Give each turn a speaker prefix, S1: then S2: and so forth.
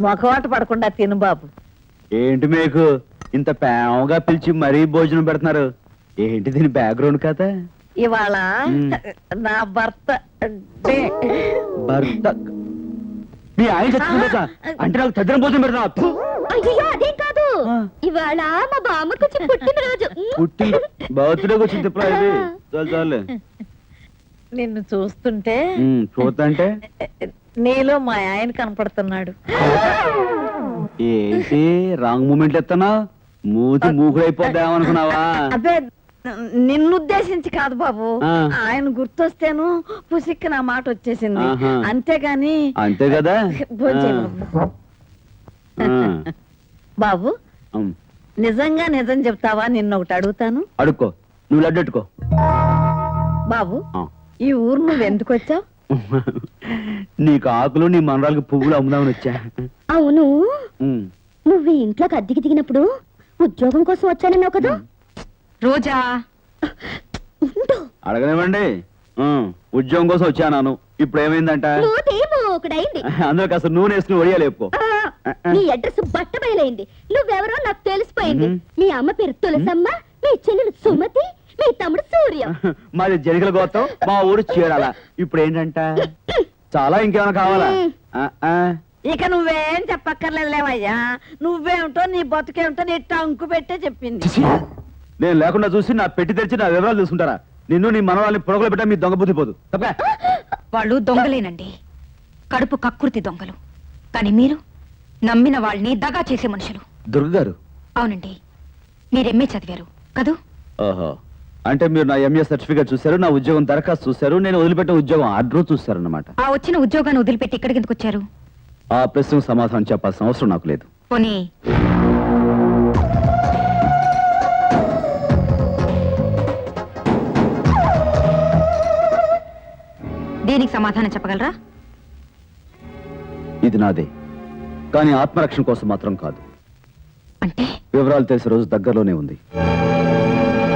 S1: మొఖవాట పడకుండా తిను బాబు.
S2: ఏంటి మీకు ఇంత ప్రేమగా పిలిచి మరీ భోజనం పెడుతున్నారు? ఏంటి దీని బ్యాక్గ్రౌండ్ కథ?
S1: ఇవాళ నా భర్త
S2: భర్త మీ ఆయన చచ్చిపోతా అంటే నాకు తద్దిన భోజనం పెడతా.
S3: అయ్యో అదేం కాదు, ఇవాళ మా బామ్మకు పుట్టినరోజు.
S2: పుట్టి బర్త్డేకి వచ్చింది తిప్పలా ఇది. చాలు
S1: నిన్ను చూస్తుంటే
S2: చూద్దంటే
S1: నీలో మా ఆయన కనపడుతున్నాడు.
S2: ఏంటి రాంగ్ మూమెంట్ ఎత్తనా? మూతి మూకుడైపోద్దామనుకున్నావా?
S1: అదే నిన్ను ఉద్దేశించి కాదు బాబు, ఆయన గుర్తొస్తేను పుసిక్కి నా మాట వచ్చేసింది, అంతేగాని.
S2: అంతే కదా
S1: బాబు, నిజంగా నిజం చెప్తావా? నిన్న ఒకటి అడుగుతాను.
S2: అడుక్కో, నువ్వు లడ్డెట్టుకో.
S1: బాబు, ఈ ఊరు నువ్వు ఎందుకు వచ్చావు?
S2: నీకు ఆకులు నీ మనరాలకు పువ్వులు అమ్ముదామని వచ్చా.
S3: అవును, నువ్వు ఇంట్లోకి అద్దెకి దిగినప్పుడు ఉద్యోగం కోసం వచ్చానన్నావు కదా.
S1: రోజా
S2: అడగనివ్వండి. ఉద్యోగం కోసం వచ్చాను. ఇప్పుడు ఏమైందంట? అందులో కాస్త నూనె వేసుకుని వడియాలు చెప్పుకో.
S3: నీ అడ్రస్ బట్ట బయలైంది. నువ్వెవరో నాకు తెలిసిపోయింది. మీ అమ్మ పేరు తులసమ్మ, మీ చెల్లెలు సుమతి, మీ తమ్ముడు సూర్య.
S2: మాది జనికల గోత్రం, మా ఊరు చీరాల. ఇప్పుడు ఏంటంట? చాలా ఇంకేమైనా కావాలా?
S1: ఇక నువ్వేం చెప్పక్కర్లేదులేవయ్యా. నువ్వేమిటో నీ బతుకేమిటో నీ టంకు పెట్టే చెప్పింది.
S2: నేను లేకుండా చూసి నా పెట్టి తెరిచి నా వివరాలు చూసుకుంటారా? నిన్ను నీ మనవాళ్ళని పొడగలు పెట్టా మీ దొంగ బుద్ధి పోదు.
S4: వాళ్ళు దొంగలేనండి, కడుపు కక్కుర్తి దొంగలు. కానీ మీరు నమ్మిన వాళ్ళని దగా చేసే మనుషులు.
S2: దుర్గ గారు.
S4: అవునండి, మీరు ఎంఏ చదివారు కదూ?
S2: ఓహో, అంటే మీరు నా ఎంఏ సర్టిఫికేట్ చూశారు, నా ఉద్యోగం దరఖాస్తు చూశారు, నేను వదిలిపెట్టిన ఉద్యోగం ఆర్డర్ చూశారు అన్నమాట.
S4: ఆ వచ్చిన ఉద్యోగాన్ని వదిలిపెట్టి ఇక్కడికి ఎందుకు వచ్చారు?
S2: ఆ ప్రశ్నకు సమాధానం చెప్పాల్సిన అవసరం నాకు లేదు.
S4: పోనీ దీనికి సమాధానం చెప్పగలరా?
S2: ఇది నాదే, కానీ ఆత్మరక్షణ కోసం మాత్రం కాదు.
S4: అంటే
S2: వివరాలు తెలిసే రోజు దగ్గరలోనే ఉంది.